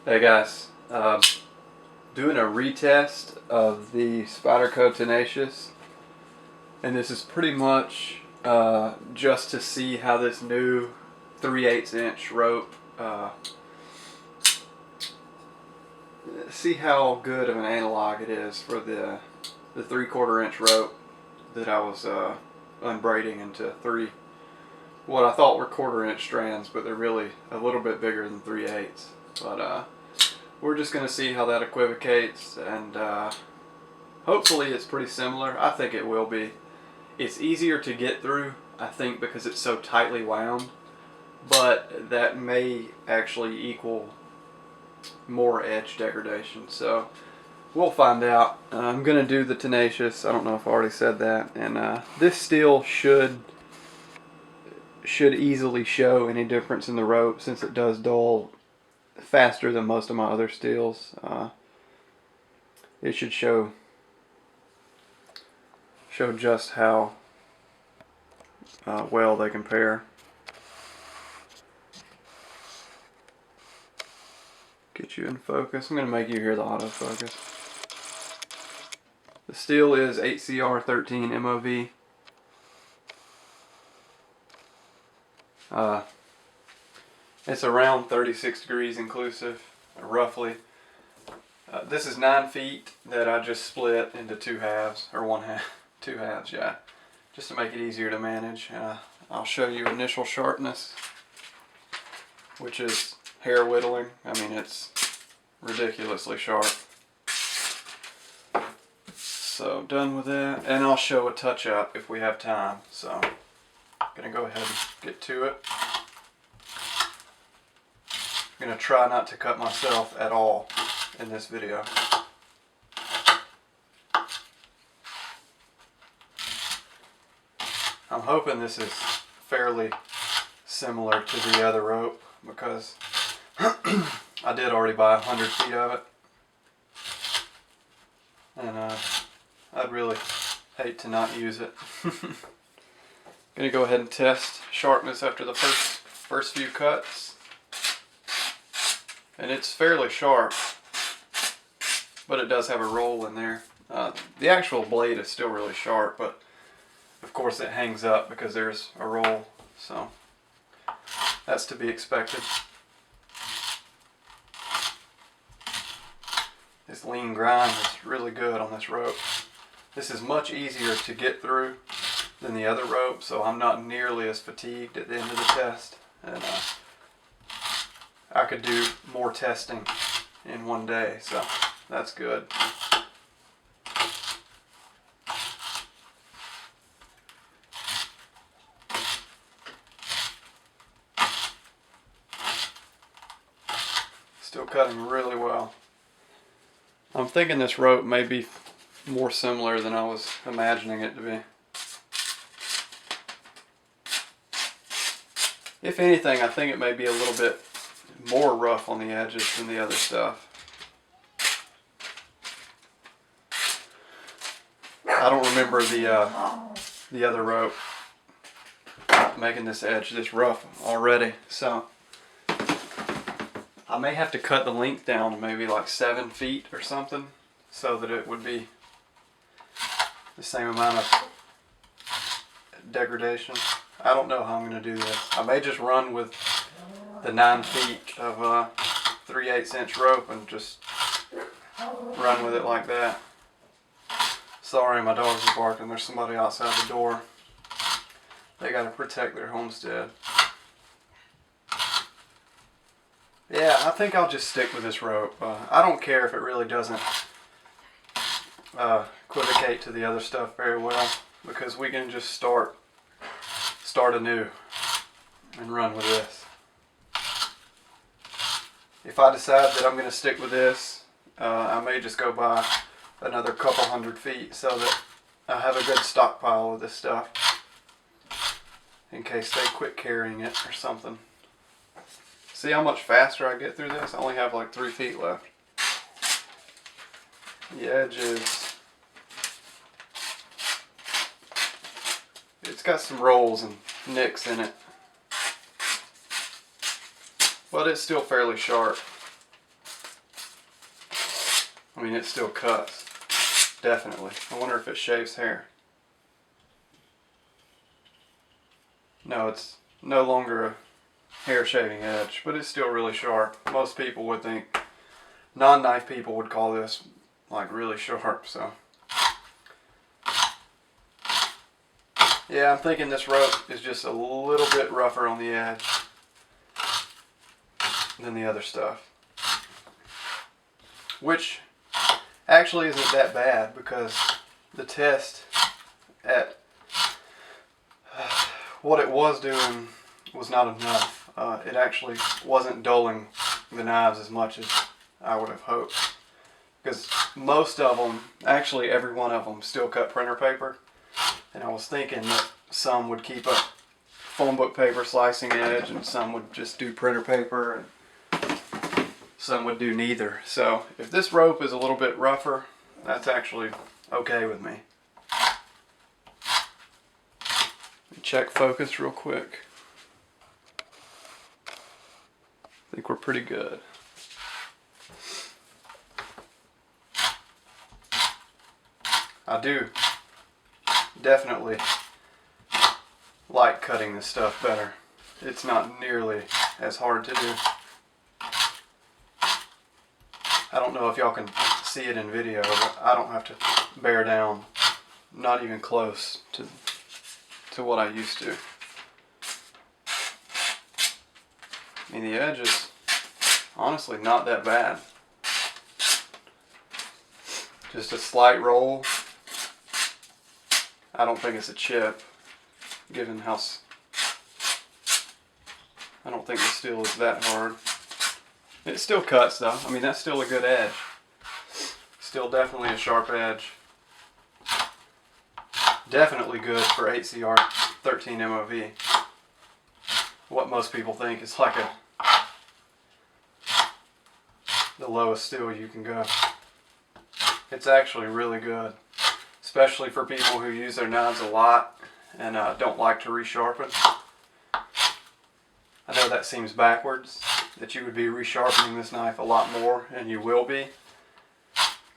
Hey guys, doing a retest of the Spyderco Tenacious, and this is pretty much just to see how this new 3/8 inch rope, see how good of an analog it is for the 3/4 inch rope that I was unbraiding into what I thought were 1/4 inch strands, but they're really a little bit bigger than 3/8. But we're just going to see how that equivocates, and hopefully it's pretty similar. I think it will be. It's easier to get through, I think, because it's so tightly wound, but that may actually equal more edge degradation. So we'll find out. I'm going to do the Tenacious. I don't know if I already said that. And this steel should easily show any difference in the rope, since it does dull faster than most of my other steels. It should show just how well they compare. Get you in focus. I'm going to make you hear the autofocus. The steel is 8CR13MOV. It's around 36 degrees inclusive, roughly. This is 9 feet that I just split into 2 halves, or 1/2, 2 halves, yeah, just to make it easier to manage. I'll show you initial sharpness, which is hair whittling. I mean, it's ridiculously sharp. So done with that, and I'll show a touch-up if we have time. So I'm gonna go ahead and get to it. I'm going to try not to cut myself at all in this video. I'm hoping this is fairly similar to the other rope, because I did already buy 100 feet of it, and I'd really hate to not use it. Going to go ahead and test sharpness after the first few cuts. And it's fairly sharp, but it does have a roll in there. The actual blade is still really sharp, but of course it hangs up because there's a roll, so that's to be expected. This lean grind is really good on this rope. This is much easier to get through than the other rope, so I'm not nearly as fatigued at the end of the test. And I could do more testing in one day, so that's good. Still cutting really well. I'm thinking this rope may be more similar than I was imagining it to be. If anything, I think it may be a little bit more rough on the edges than the other stuff. I don't remember the other rope making this edge this rough already, so I may have to cut the length down to maybe like 7 feet or something, so that it would be the same amount of degradation. I don't know how I'm going to do this. I may just run with the 9 feet of 3/8 inch rope and just run with it like that. Sorry, my dogs are barking. There's somebody outside the door. They got to protect their homestead. Yeah, I think I'll just stick with this rope. I don't care if it really doesn't equivocate to the other stuff very well, because we can just start anew and run with this. If I decide that I'm going to stick with this, I may just go buy another couple 100 feet so that I have a good stockpile of this stuff in case they quit carrying it or something. See how much faster I get through this? I only have like 3 feet left. The edges, it's got some rolls and nicks in it, but it's still fairly sharp. I mean, it still cuts, definitely. I wonder if it shaves hair. No, it's no longer a hair shaving edge, but it's still really sharp. Most people would think, non-knife people would call this like really sharp, so. Yeah, I'm thinking this rope is just a little bit rougher on the edge than the other stuff. Which actually isn't that bad, because the test at what it was doing was not enough. It actually wasn't dulling the knives as much as I would have hoped. Because most of them, actually every one of them, still cut printer paper. And I was thinking that some would keep a phone book paper slicing edge, and some would just do printer paper, and some would do neither. So if this rope is a little bit rougher, that's actually okay with me. Let me check focus real quick. I think we're pretty good. I do definitely like cutting this stuff better. It's not nearly as hard to do. I don't know if y'all can see it in video, but I don't have to bear down, not even close to what I used to. I mean, the edge is honestly not that bad. Just a slight roll. I don't think it's a chip, given how I don't think the steel is that hard. It still cuts though. I mean, that's still a good edge. Still definitely a sharp edge. Definitely good for 8CR13MOV. What most people think is like the lowest steel you can go. It's actually really good, especially for people who use their knives a lot and don't like to resharpen. I know that seems backwards, that you would be resharpening this knife a lot more, and you will be.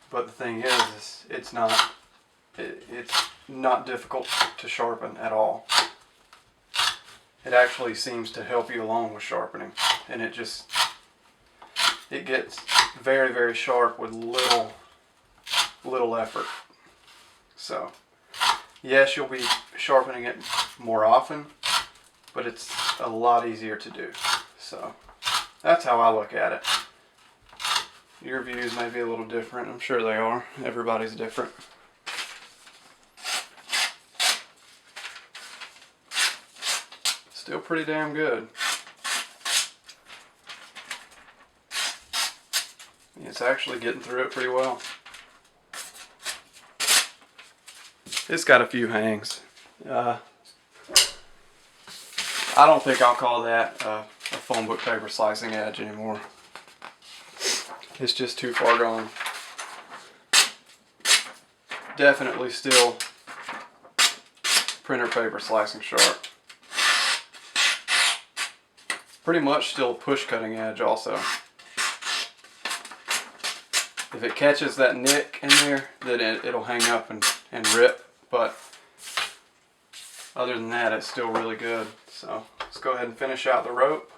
But the thing is it's not difficult to sharpen at all. It actually seems to help you along with sharpening, and it gets very, very sharp with little effort. So yes, you'll be sharpening it more often, but it's a lot easier to do. So that's how I look at it. Your views may be a little different. I'm sure they are. Everybody's different. Still pretty damn good. It's actually getting through it pretty well. It's got a few hangs. I don't think I'll call that a phone book paper slicing edge anymore. It's just too far gone. Definitely still printer paper slicing sharp. Pretty much still a push cutting edge also. If it catches that nick in there, then it'll hang up and rip, but other than that, it's still really good. So let's go ahead and finish out the rope.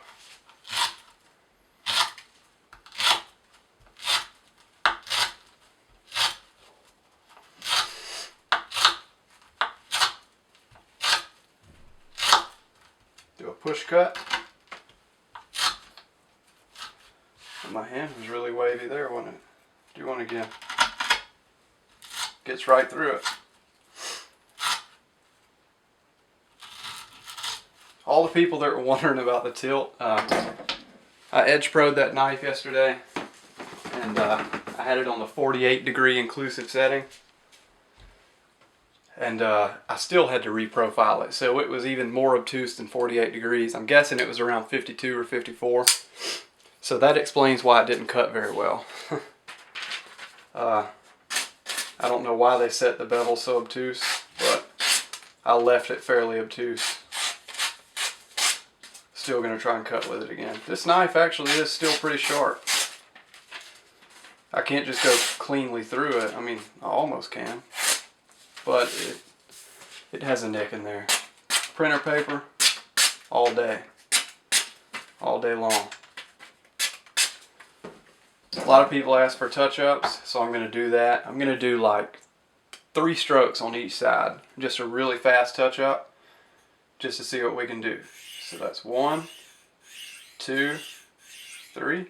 Do a push cut. My hand was really wavy there, wasn't it? Do one again. Gets right through it. All the people that were wondering about the tilt, I edge pro'd that knife yesterday, and I had it on the 48-degree inclusive setting, and I still had to reprofile it, so it was even more obtuse than 48 degrees. I'm guessing it was around 52 or 54. So that explains why it didn't cut very well. I don't know why they set the bevel so obtuse, but I left it fairly obtuse. Still going to try and cut with it again. This knife actually is still pretty sharp. I can't just go cleanly through it. I mean, I almost can, but it has a nick in there. Printer paper, all day long. A lot of people ask for touch-ups, so I'm going to do that. I'm going to do like 3 strokes on each side, just a really fast touch-up, just to see what we can do. So that's 1, 2, 3.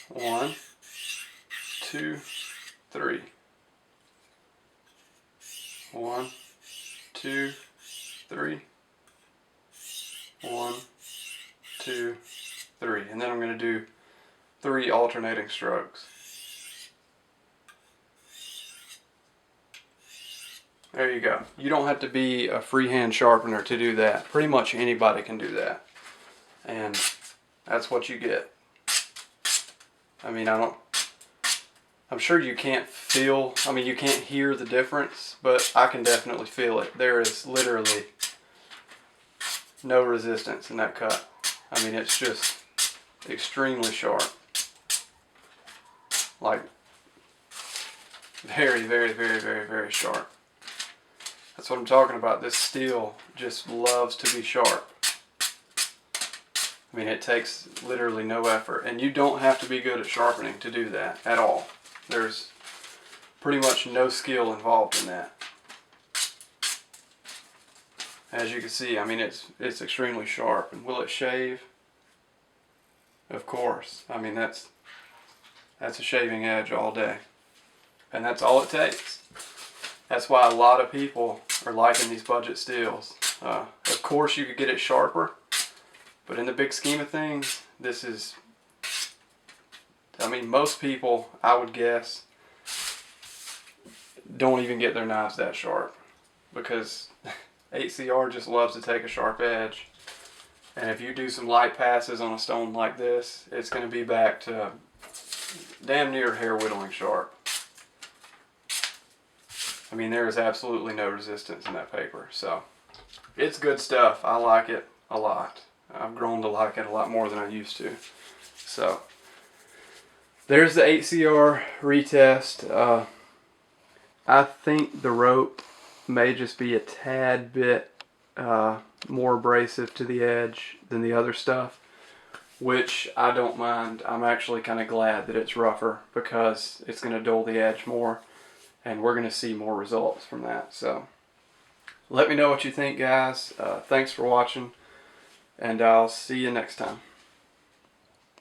1, 2, 3. 1, 2, 3. 1, 2, 3. And then I'm going to do 3 alternating strokes. There you go. You don't have to be a freehand sharpener to do that. Pretty much anybody can do that. And that's what you get. I mean, I'm sure you can't feel, I mean, you can't hear the difference, but I can definitely feel it. There is literally no resistance in that cut. I mean, it's just extremely sharp. Like, very, very, very, very, very sharp. That's what I'm talking about. This steel just loves to be sharp. I mean, it takes literally no effort, and you don't have to be good at sharpening to do that at all. There's pretty much no skill involved in that. As you can see, I mean, it's extremely sharp. And will it shave? Of course. I mean, that's a shaving edge all day, and that's all it takes. That's why a lot of people are liking these budget steels. Of course, you could get it sharper. But in the big scheme of things, this is, I mean, most people, I would guess, don't even get their knives that sharp, because 8CR just loves to take a sharp edge. And if you do some light passes on a stone like this, it's going to be back to damn near hair whittling sharp. I mean, there is absolutely no resistance in that paper. So it's good stuff. I like it a lot. I've grown to like it a lot more than I used to. So there's the 8CR retest. I think the rope may just be a tad bit more abrasive to the edge than the other stuff, which I don't mind. I'm actually kind of glad that it's rougher, because it's going to dull the edge more, and we're going to see more results from that. So let me know what you think, guys. Thanks for watching, and I'll see you next time.